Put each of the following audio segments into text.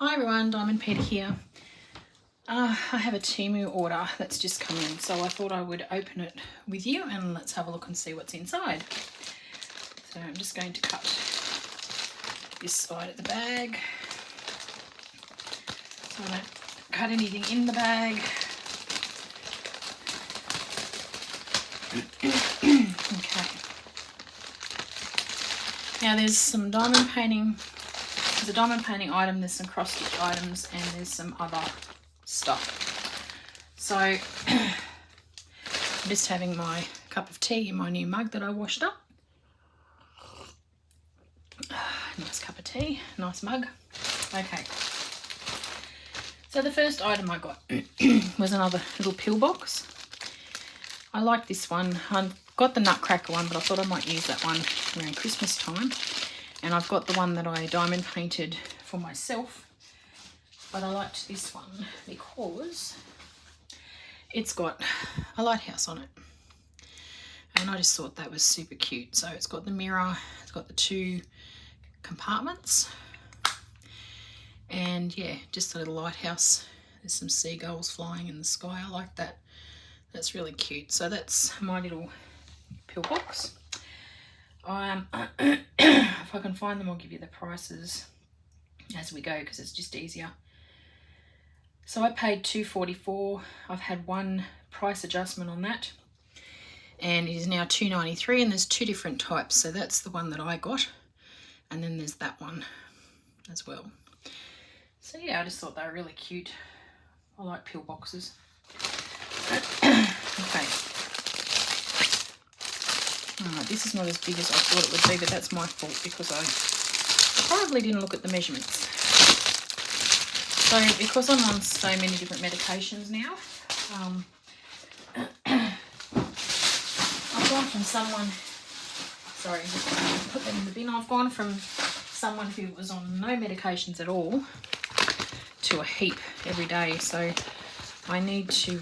Hi everyone, DiamondPeta here. I have a Temu order that's just come in, so I thought I would open it with you and let's have a look and see what's inside. So I'm just going to cut this side of the bag so I don't cut anything in the bag. Okay. Now there's some diamond painting. There's a diamond painting item, there's some cross stitch items, and there's some other stuff. So I'm just having my cup of tea in my new mug that I washed up. Nice cup of tea, nice mug. Okay. So the first item I got was another little pill box. I like this one. I got the Nutcracker one, but I thought I might use that one around Christmas time. And I've got the one that I diamond painted for myself. But I liked this one because it's got a lighthouse on it. And I just thought that was super cute. So it's got the mirror, it's got the two compartments. And yeah, just a little lighthouse. There's some seagulls flying in the sky. I like that. That's really cute. So that's my little pill box. If I can find them, I'll give you the prices as we go because it's just easier. So I paid $2.44. I've had one price adjustment on that, and it is now $2.93. And there's two different types. So that's the one that I got, and then there's that one as well. So yeah, I just thought they were really cute. I like pill boxes. Okay. This is not as big as I thought it would be, but that's my fault because I probably didn't look at the measurements. So because I'm on so many different medications now, I've gone from someone, sorry, just put them in the bin. I've gone from someone who was on no medications at all to a heap every day. So I need to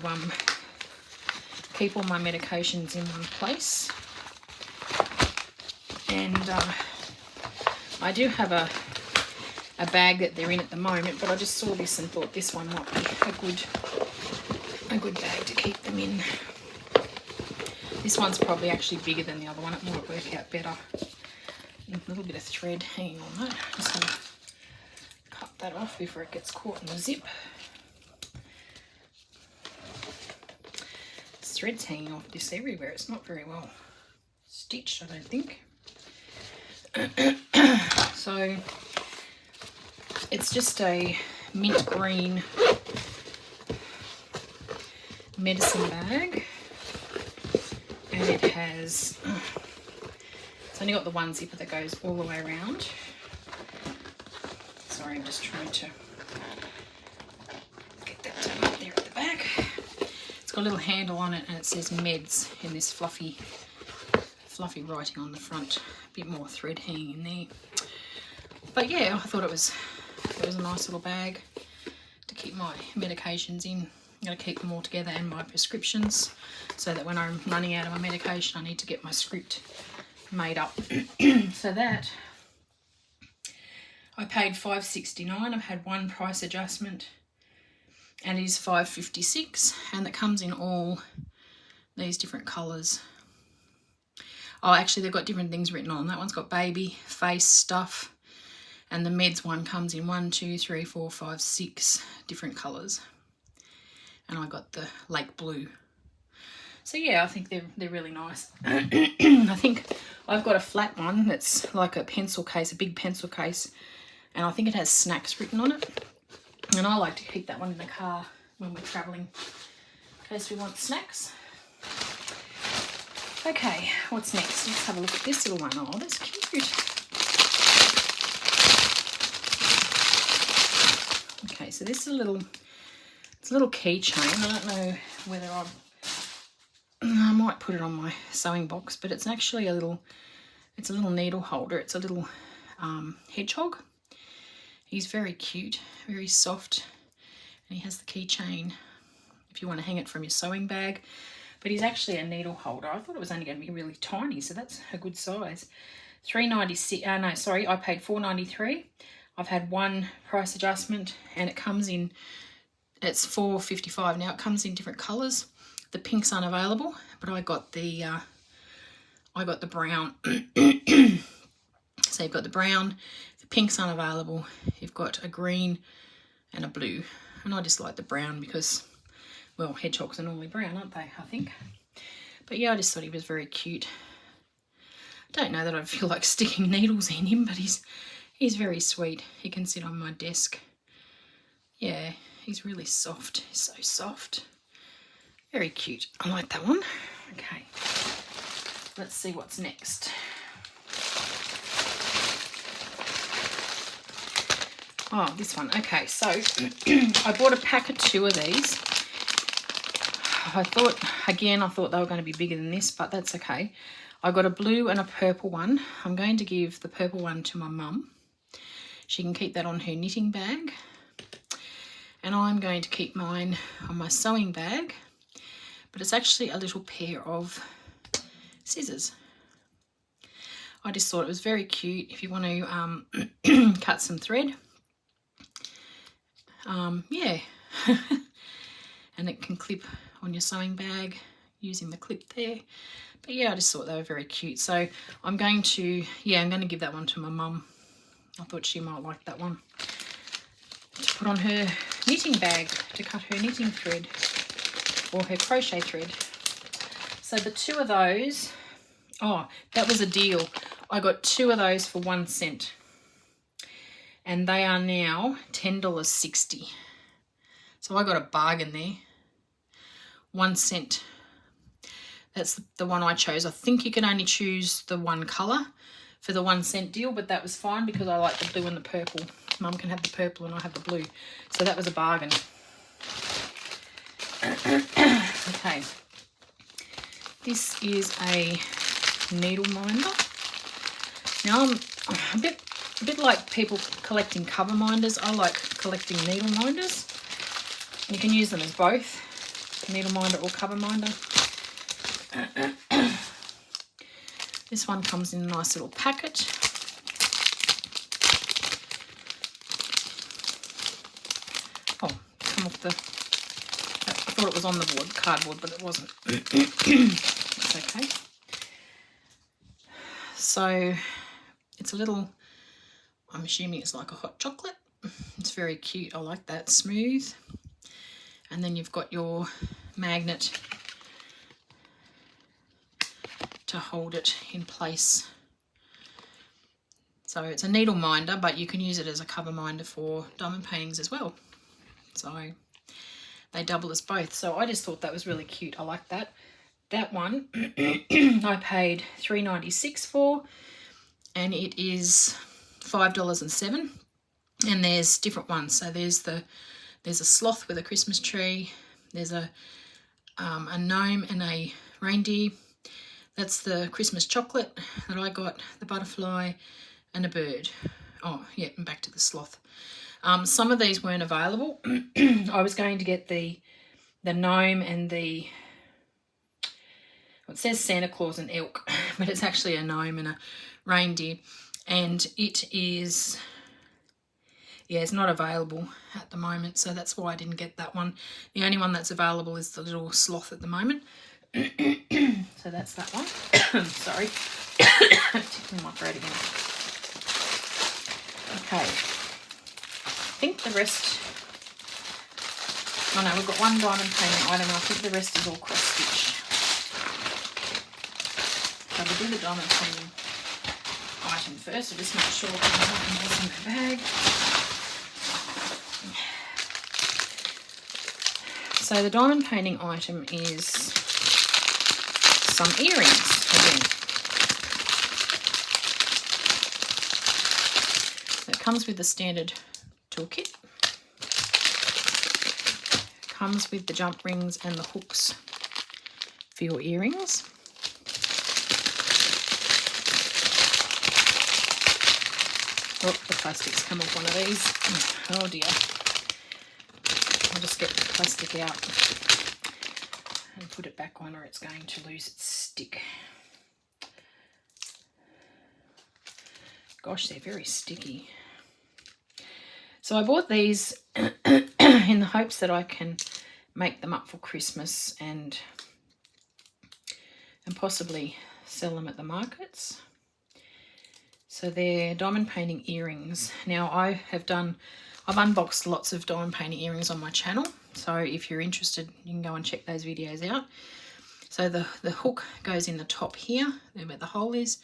keep all my medications in one place. And I do have a bag that they're in at the moment, but I just saw this and thought this one might be a good bag to keep them in. This one's probably actually bigger than the other one. It might work out better. A little bit of thread hanging on that. Just going to cut that off before it gets caught in the zip. This thread's hanging off this everywhere. It's not very well stitched, I don't think. So it's just a mint green medicine bag, and it has, it's only got the one zipper that goes all the way around. Sorry, I'm just trying to get that done up there at the back. It's got a little handle on it and it says meds in this fluffy writing on the front. A bit more thread hanging in there. But yeah, I thought it was a nice little bag to keep my medications in. I'm going to keep them all together and my prescriptions so that when I'm running out of my medication I need to get my script made up. So that I paid $5.69. I've had one price adjustment and it is $5.56, and that comes in all these different colours. Oh, actually they've got different things written on. That one's got baby, face, stuff, and the meds one comes in 1, 2, 3, 4, 5, 6 different colours. And I got the lake blue. So yeah, I think they're really nice. I think I've got a flat one that's like a pencil case, a big pencil case, and I think it has snacks written on it. And I like to keep that one in the car when we're travelling in case we want snacks. Okay, what's next? Let's have a look at this little one. Oh, that's cute. Okay, so this is a little keychain. I don't know whether I might put it on my sewing box, but it's actually a little needle holder. It's a little hedgehog. He's very cute, very soft, and he has the keychain if you want to hang it from your sewing bag. But he's actually a needle holder. I thought it was only going to be really tiny, so that's a good size. $3.96. No, sorry, I paid $4.93. I've had one price adjustment, and it comes in, it's $4.55. Now it comes in different colours. The pink's unavailable, but I got the brown. So you've got the brown, the pink's unavailable, you've got a green and a blue. And I just like the brown because, well, hedgehogs are normally brown, aren't they, I think. But yeah, I just thought he was very cute. I don't know that I feel like sticking needles in him, but he's very sweet. He can sit on my desk. Yeah, he's really soft. He's so soft. Very cute. I like that one. Okay, let's see what's next. Oh, this one. Okay, so I bought a pack of 2 of these. I thought they were going to be bigger than this, but that's okay. I got a blue and a purple one. I'm going to give the purple one to my mum. She can keep that on her knitting bag. And I'm going to keep mine on my sewing bag. But it's actually a little pair of scissors. I just thought it was very cute if you want to cut some thread. Yeah. And it can clip on your sewing bag using the clip there. But yeah, I just thought they were very cute. So I'm going to give that one to my mum. I thought she might like that one to put on her knitting bag to cut her knitting thread or her crochet thread. So the 2 of those, oh, that was a deal. I got 2 of those for 1 cent. And they are now $10.60. So I got a bargain there. 1 cent. That's the one I chose. I think you can only choose the one colour for the 1 cent deal, but that was fine because I like the blue and the purple. Mum can have the purple and I have the blue. So that was a bargain. Okay. This is a needle minder. Now I'm a bit like people collecting cover minders. I like collecting needle minders. You can use them as both, needle minder or cover minder. This one comes in a nice little packet. Oh, come off the... I thought it was on the cardboard, but it wasn't. That's okay. So it's a little... I'm assuming it's like a hot chocolate. It's very cute. I like that. Smooth. And then you've got your magnet to hold it in place. So it's a needle minder, but you can use it as a cover minder for diamond paintings as well. So they double as both. So I just thought that was really cute. I like that. That one I paid $3.96 for, and it is $5.07. And there's different ones. So there's a sloth with a Christmas tree. There's a gnome and a reindeer. That's the Christmas chocolate that I got, the butterfly and a bird. Oh, yeah, and back to the sloth. Some of these weren't available. I was going to get the gnome and the... Well, it says Santa Claus and elk, but it's actually a gnome and a reindeer. And it is... Yeah, it's not available at the moment, so that's why I didn't get that one. The only one that's available is the little sloth at the moment. So that's that one. Sorry. Tickling my throat again. Okay. I think the rest... Oh no, we've got one diamond painting item, and I think the rest is all cross stitch. So we'll do the diamond painting item first. I'll just make sure that there's nothing else in my bag. So the diamond painting item is some earrings again. So it comes with the standard toolkit. Comes with the jump rings and the hooks for your earrings. Oh, the plastic's come off one of these. Oh dear. I'll just get the plastic out and put it back on, or it's going to lose its stick. Gosh, they're very sticky. So I bought these in the hopes that I can make them up for Christmas and possibly sell them at the markets. So they're diamond painting earrings. Now I've unboxed lots of diamond painting earrings on my channel. So if you're interested, you can go and check those videos out. So the hook goes in the top here, there where the hole is.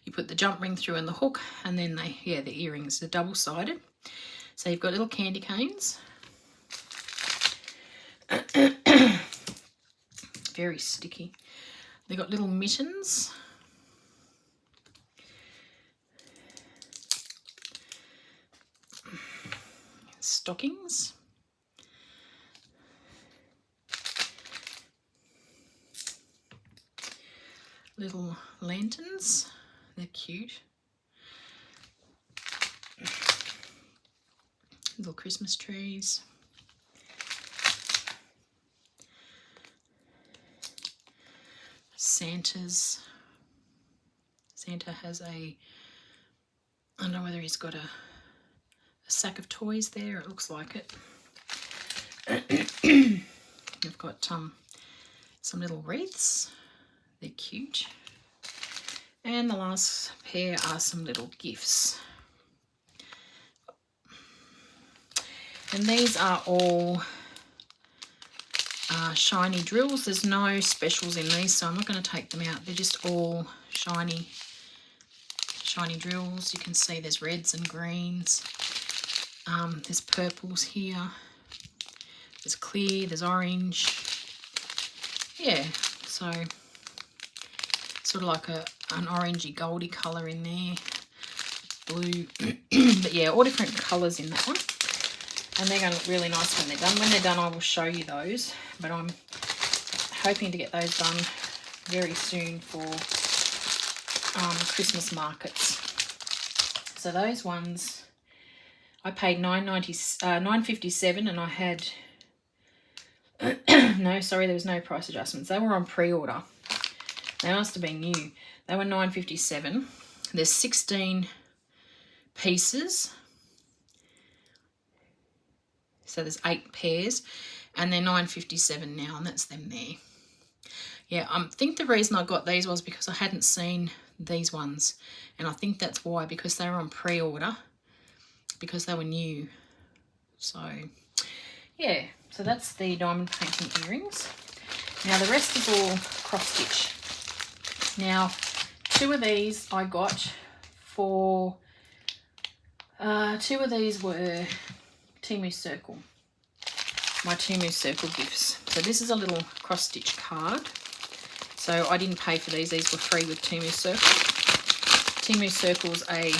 You put the jump ring through in the hook, and then the earrings are double-sided. So you've got little candy canes. Very sticky. They've got little mittens. Stockings. Little lanterns. They're cute. Little Christmas trees. Santa's. Santa has I don't know whether he's got a sack of toys there. It looks like it. I've got some little wreaths. They're cute. And the last pair are some little gifts. And these are all shiny drills. There's no specials in these, so I'm not going to take them out. They're just all shiny drills. You can see there's reds and greens. There's purples here. There's clear, there's orange. Yeah, so sort of like an orangey goldy colour in there. Blue. But yeah, all different colours in that one. And they're going to look really nice when they're done. When they're done, I will show you those. But I'm hoping to get those done very soon for Christmas markets. So those ones, I paid $9.57, and I had no, sorry, there was no price adjustments. They were on pre-order. They must have been new. They were $9.57. There's 16 pieces. So there's 8 pairs, and they're $9.57 now, and that's them there. Yeah, I think the reason I got these was because I hadn't seen these ones, and I think that's why, because they were on pre-order, because they were new. So yeah, so that's the diamond painting earrings. Now the rest is all cross stitch. Now 2 of these I got for 2 of these were Timu Circle, my Timu Circle gifts. So this is a little cross stitch card. So I didn't pay for these were free with Timu Circle. Timu Circle's a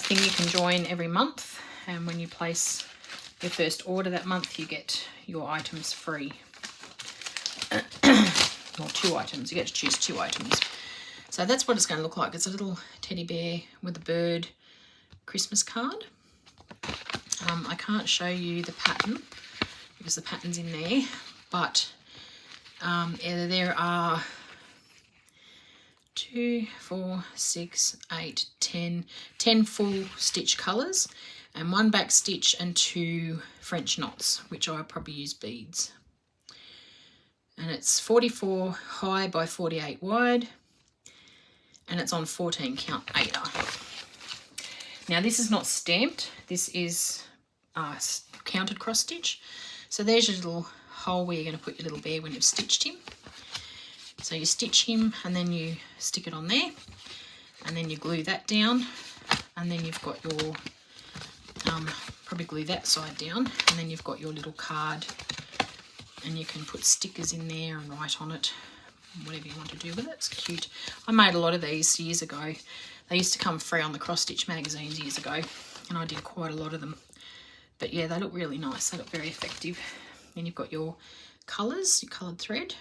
thing you can join every month, and when you place your first order that month, you get your items free. Or 2 items, you get to choose 2 items. So that's what it's going to look like. It's a little teddy bear with a bird Christmas card. I can't show you the pattern because the pattern's in there, but there are 2, 4, 6, 8, 10 full stitch colours, and 1 back stitch and 2 French knots, which I probably use beads. And it's 44 high by 48 wide, and it's on 14 count 8. Now this is not stamped, this is counted cross stitch. So there's your little hole where you're going to put your little bear when you've stitched him. So you stitch him, and then you stick it on there, and then you glue that down, and then you've got your probably glue that side down, and then you've got your little card, and you can put stickers in there and write on it whatever you want to do with it. It's cute. I made a lot of these years ago. They used to come free on the cross stitch magazines years ago, and I did quite a lot of them. But yeah, they look really nice. They look very effective. Then you've got your colours, your coloured thread.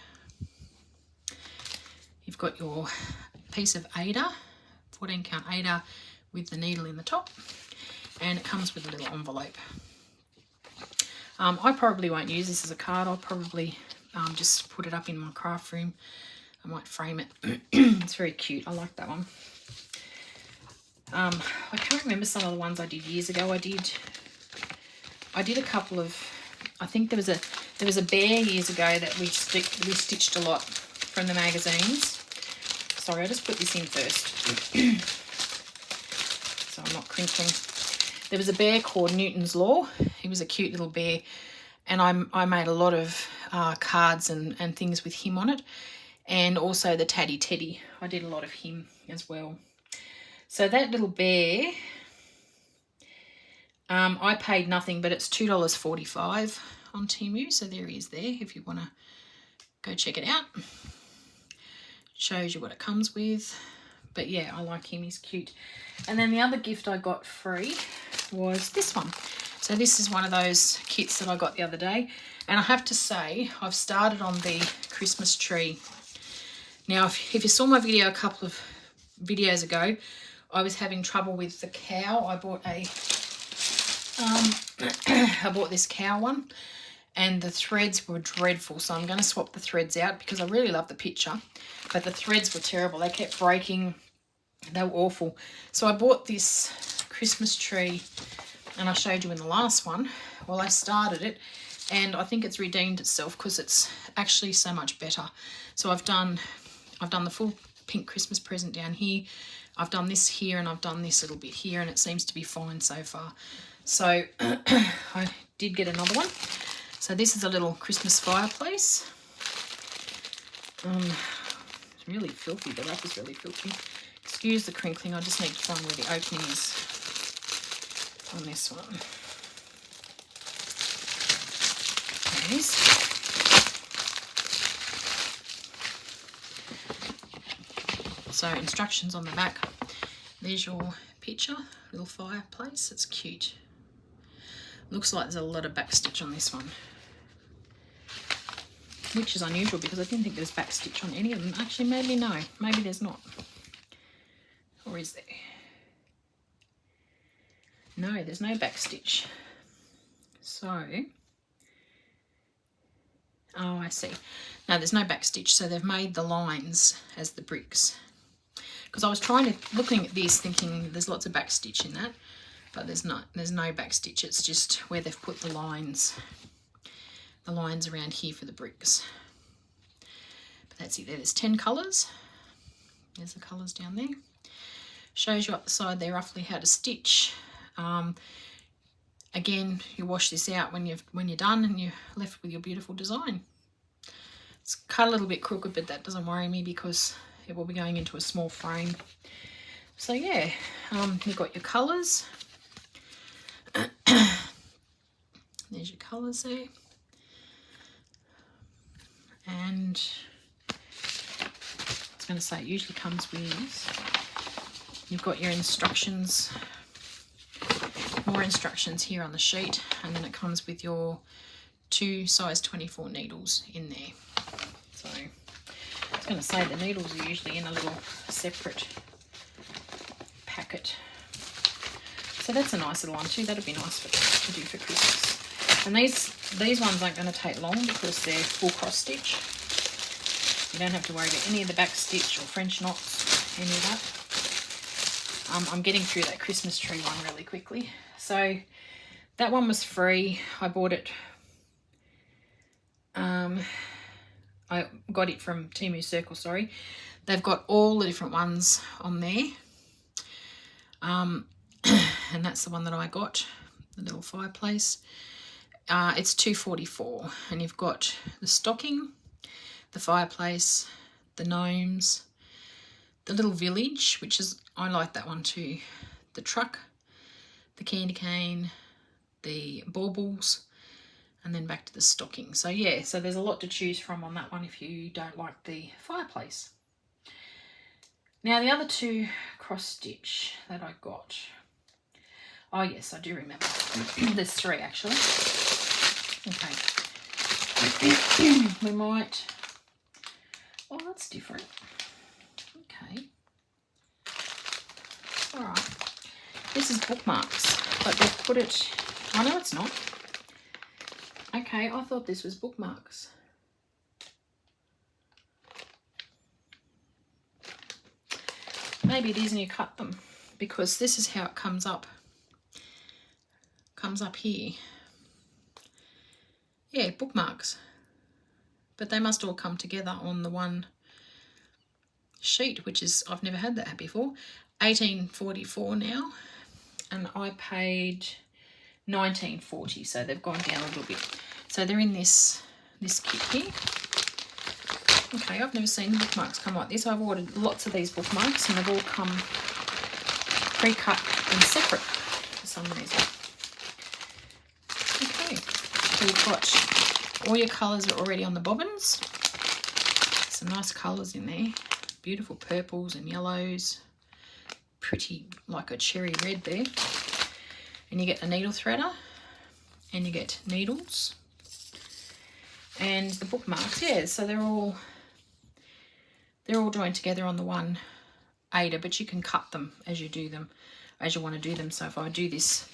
You've got your piece of Ada, 14 count Ada with the needle in the top, and it comes with a little envelope. I probably won't use this as a card. I'll probably just put it up in my craft room. I might frame it. It's very cute. I like that one. I can't remember some of the ones I did years ago. I did a couple of, I think there was a bear years ago that we stitched a lot from the magazines. Sorry, I'll just put this in first so I'm not crinkling. There was a bear called Newton's Law. He was a cute little bear, and I made a lot of cards and things with him on it, and also the Taddy Teddy. I did a lot of him as well. So that little bear, I paid nothing, but it's $2.45 on Temu. So there he is there if you want to go check it out. Shows you what it comes with. But yeah, I like him. He's cute. And then the other gift I got free was this one. So this is one of those kits that I got the other day. And I have to say, I've started on the Christmas tree. Now, if you saw my video a couple of videos ago, I was having trouble with the cow. I bought this cow one, and the threads were dreadful. So I'm going to swap the threads out because I really love the picture, but the threads were terrible. They kept breaking. They were awful. So I bought this Christmas tree, and I showed you in the last one. Well, I started it, and I think it's redeemed itself because it's actually so much better. So I've done the full pink Christmas present down here. I've done this here, and I've done this little bit here, and it seems to be fine so far. So I did get another one. So this is a little Christmas fireplace. It's really filthy. The wrap is really filthy. Excuse the crinkling. I just need to find where the opening is on this one. There it is. So instructions on the back. There's your picture, little fireplace. It's cute. Looks like there's a lot of backstitch on this one, which is unusual because I didn't think there was backstitch on any of them. Actually, maybe no. Maybe there's not. Or is there? No, there's no backstitch. So, oh, I see. No, there's no backstitch. So they've made the lines as the bricks. Because I was looking at this thinking there's lots of backstitch in that, but there's no backstitch. It's just where they've put the lines around here for the bricks. But that's it. There's 10 colours. There's the colours down there. Shows you up the side there roughly how to stitch. Again, you wash this out when you're done, and you're left with your beautiful design. It's cut a little bit crooked, but that doesn't worry me because it will be going into a small frame. So yeah, you've got your colours. There's your colours there. And I was going to say, it usually comes with, you've got your instructions, more instructions here on the sheet, and then it comes with your 2 size 24 needles in there. So I was going to say the needles are usually in a little separate packet. So that's a nice little one too. That'd be nice to do for Christmas. And these ones aren't going to take long because they're full cross stitch. You don't have to worry about any of the back stitch or French knots, any of that. I'm getting through that Christmas tree one really quickly. So that one was free. I bought it. I got it from Temu Circle, sorry. They've got all the different ones on there. And that's the one that I got, the little fireplace. It's $2.44, and you've got the stocking, the fireplace, the gnomes, the little village, which is, I like that one too, the truck, the candy cane, the baubles, and then back to the stocking. So yeah, so there's a lot to choose from on that one if you don't like the fireplace. Now the other 2 cross stitch that I got, oh yes, I do remember. There's 3 actually. Okay. We might, oh, that's different. Okay. All right. This is bookmarks, but they've put it, oh no, it's not. Okay, I thought this was bookmarks. Maybe it is and you cut them, because this is how it comes up here. Yeah, bookmarks, but they must all come together on the one sheet, which is, I've never had that before. $18.44 now, and I paid $19.40, so they've gone down a little bit. So they're in this kit here. Okay, I've never seen the bookmarks come like this. I've ordered lots of these bookmarks and they've all come pre-cut and separate for some reason. Okay, so you've got all your colours are already on the bobbins. Some nice colours in there. Beautiful purples and yellows. Pretty, like a cherry red there. And you get a needle threader. And you get needles. And the bookmarks, yeah, so they're all joined together on the one aider, but you can cut them as you do them, as you want to do them. So if I do this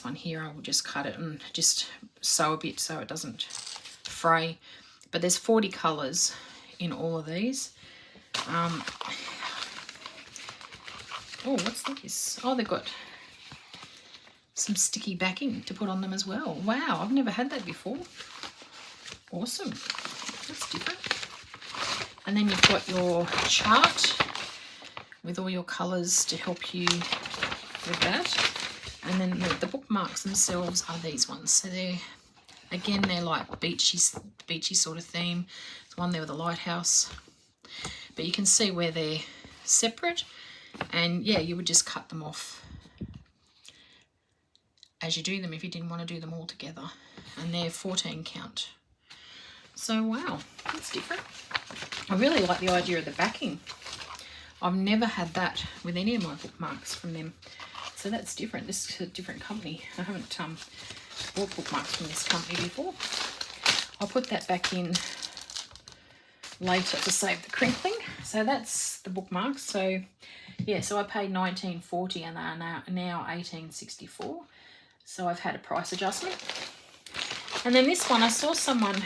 one here, I will just cut it and just sew a bit so it doesn't fray. But there's 40 colours in all of these. Oh, what's this? Oh, they've got some sticky backing to put on them as well. Wow, I've never had that before. Awesome. That's different. And then you've got your chart with all your colours to help you with that. And then the bookmarks themselves are these ones. So they're like beachy sort of theme. There's one there with a lighthouse. But you can see where they're separate. And yeah, you would just cut them off as you do them if you didn't want to do them all together. And they're 14 count. So wow, that's different. I really like the idea of the backing. I've never had that with any of my bookmarks from them. So that's different. This is a different company. I haven't bought bookmarks from this company before. I'll put that back in later to save the crinkling. So that's the bookmarks. So yeah, so I paid $19.40 and they are now $18.64. So I've had a price adjustment. And then this one, I saw someone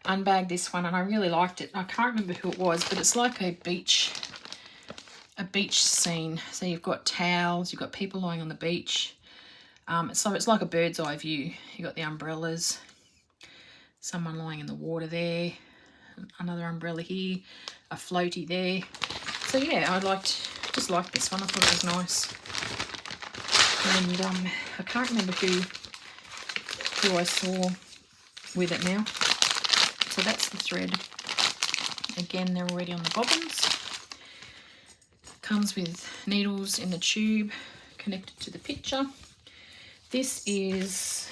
unbag this one and I really liked it. I can't remember who it was, but it's like a beach scene. So you've got towels, you've got people lying on the beach. So it's like a bird's eye view. You've got the umbrellas, someone lying in the water there, another umbrella here, a floaty there. So yeah, just liked this one. I thought it was nice. And I can't remember who I saw with it now. So that's the thread. Again, they're already on the bobbins. Comes with needles in the tube connected to the picture. This is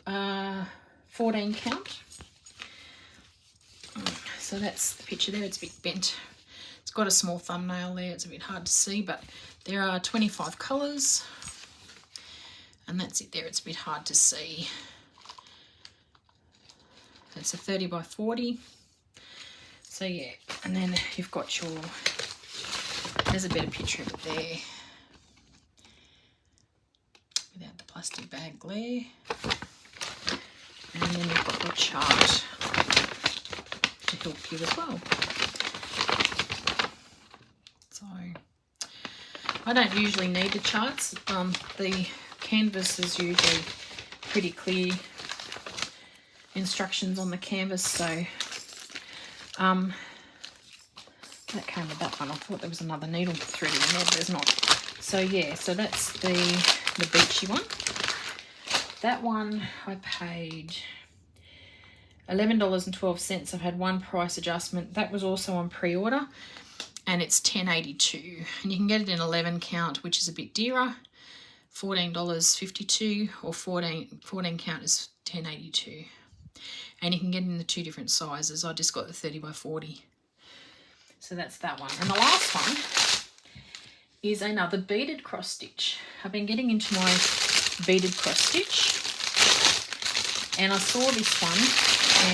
14 count. So that's the picture there. It's a bit bent. It's got a small thumbnail there. It's a bit hard to see, but there are 25 colours. And that's it there. It's a bit hard to see. It's a 30 by 40. So yeah, and then you've got there's a better picture of it there. Without the plastic bag glare. And then you've got your chart to help you as well. So I don't usually need the charts. The canvas is usually pretty clear instructions on the canvas, so that came with that one. I thought there was another needle threaded in there, but there's not. So yeah, so that's the beachy one. That one I paid $11.12. I've had one price adjustment. That was also on pre-order, and it's $10.82, and you can get it in 11 count, which is a bit dearer, $14.52, or 14 count is $10.82. And you can get it in the two different sizes. I just got the 30 by 40. So that's that one. And the last one is another beaded cross stitch. I've been getting into my beaded cross stitch. And I saw this one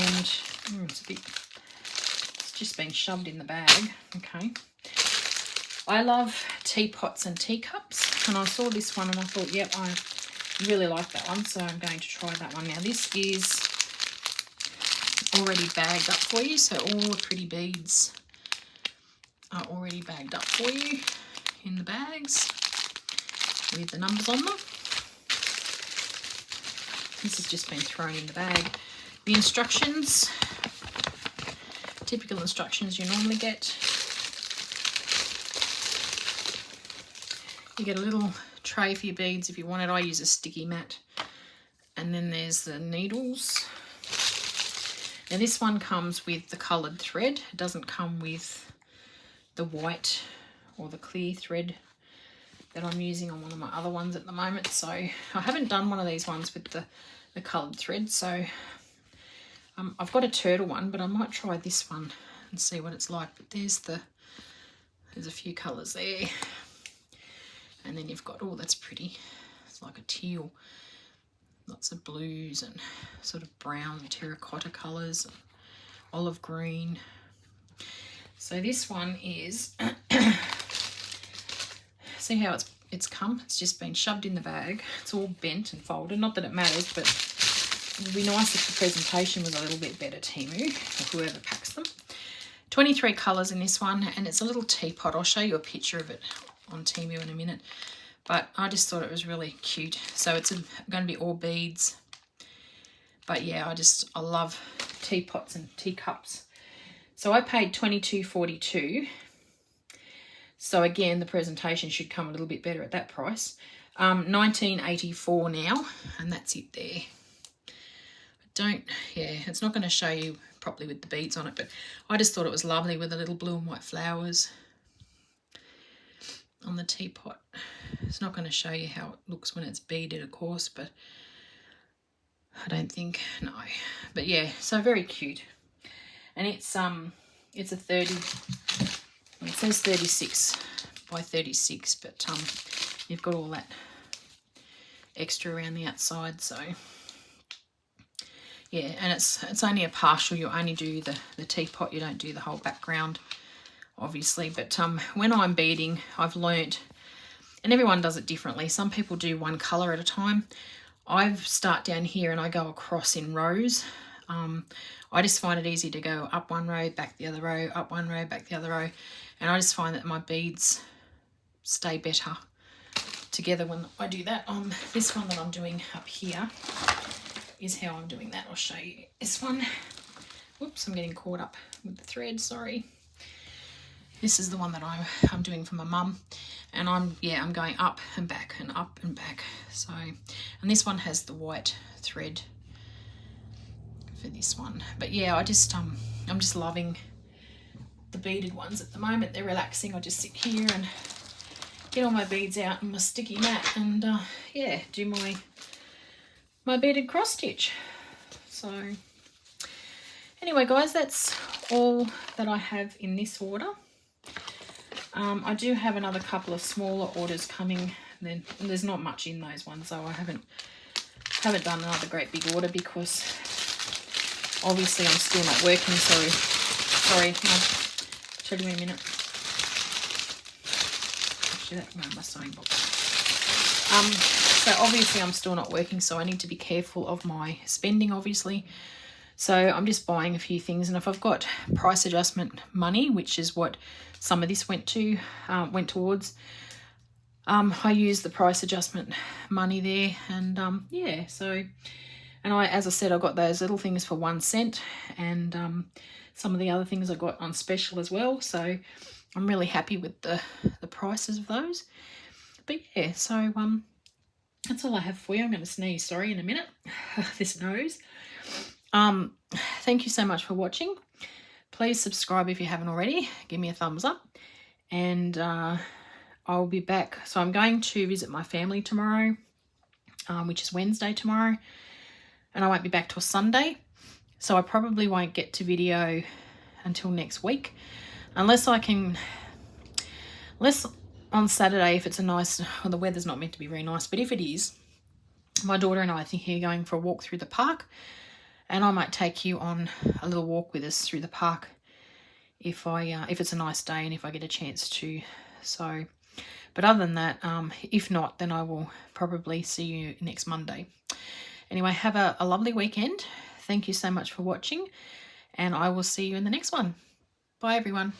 and it's just been shoved in the bag. Okay. I love teapots and teacups. And I saw this one and I thought, yep, I really like that one. So I'm going to try that one. Now this is already bagged up for you, so all the pretty beads are already bagged up for you in the bags with the numbers on them. This has just been thrown in the bag. The instructions, typical instructions you normally get. You get a little tray for your beads if you want it. I use a sticky mat. And then there's the needles. Now this one comes with the coloured thread. It doesn't come with the white or the clear thread that I'm using on one of my other ones at the moment. So I haven't done one of these ones with the coloured thread. So I've got a turtle one, but I might try this one and see what it's like. But there's a few colours there. And then you've got, oh, that's pretty. It's like a teal. Lots of blues and sort of brown terracotta colours, olive green. So this one is, see how it's come? It's just been shoved in the bag. It's all bent and folded. Not that it matters, but it would be nice if the presentation was a little bit better, Temu, or whoever packs them. 23 colours in this one, and it's a little teapot. I'll show you a picture of it on Temu in a minute. But I just thought it was really cute. So it's going to be all beads. But yeah, I love teapots and teacups. So I paid $22.42. So again, the presentation should come a little bit better at that price. $19.84 now, and that's it there. It's not going to show you properly with the beads on it, but I just thought it was lovely with the little blue and white flowers on the teapot. It's not going to show you how it looks when it's beaded, of course, but I don't think, no. But yeah, so very cute. And it's a 30, it says 36 by 36, but you've got all that extra around the outside, so yeah. And it's only a partial. You only do the teapot, you don't do the whole background, obviously. But when I'm beading, I've learnt, and everyone does it differently. Some people do one colour at a time. I start down here and I go across in rows. I just find it easy to go up one row, back the other row, up one row, back the other row. And I just find that my beads stay better together when I do that. This one that I'm doing up here is how I'm doing that. I'll show you this one. Whoops, I'm getting caught up with the thread, sorry. This is the one that I'm doing for my mum, and I'm going up and back and up and back. So, and this one has the white thread for this one. But yeah, I'm just loving the beaded ones at the moment. They're relaxing. I just sit here and get all my beads out and my sticky mat and yeah, do my beaded cross stitch. So anyway, guys, that's all that I have in this order. I do have another couple of smaller orders coming. Then there's not much in those ones, so I haven't done another great big order because obviously I'm still not working. Sorry, I'll tell you in a minute. Actually, that's my sewing box. So obviously I'm still not working, so I need to be careful of my spending, obviously. So I'm just buying a few things, and if I've got price adjustment money, which is what some of this went towards, I use the price adjustment money there, and yeah. So, and as I said, I got those little things for 1 cent, and some of the other things I got on special as well. So I'm really happy with the prices of those. But yeah, so that's all I have for you. I'm going to sneeze, sorry, in a minute. This nose. Thank you so much for watching. Please subscribe if you haven't already. Give me a thumbs up, and I'll be back. So I'm going to visit my family tomorrow, which is Wednesday tomorrow, and I won't be back till Sunday. So I probably won't get to video until next week, unless on Saturday, if it's a nice, well, the weather's not meant to be very nice, but if it is, my daughter and I think we're going for a walk through the park, and I might take you on a little walk with us through the park if it's a nice day and if I get a chance to. So, but other than that, if not, then I will probably see you next Monday. Anyway, have a lovely weekend. Thank you so much for watching, and I will see you in the next one. Bye, everyone.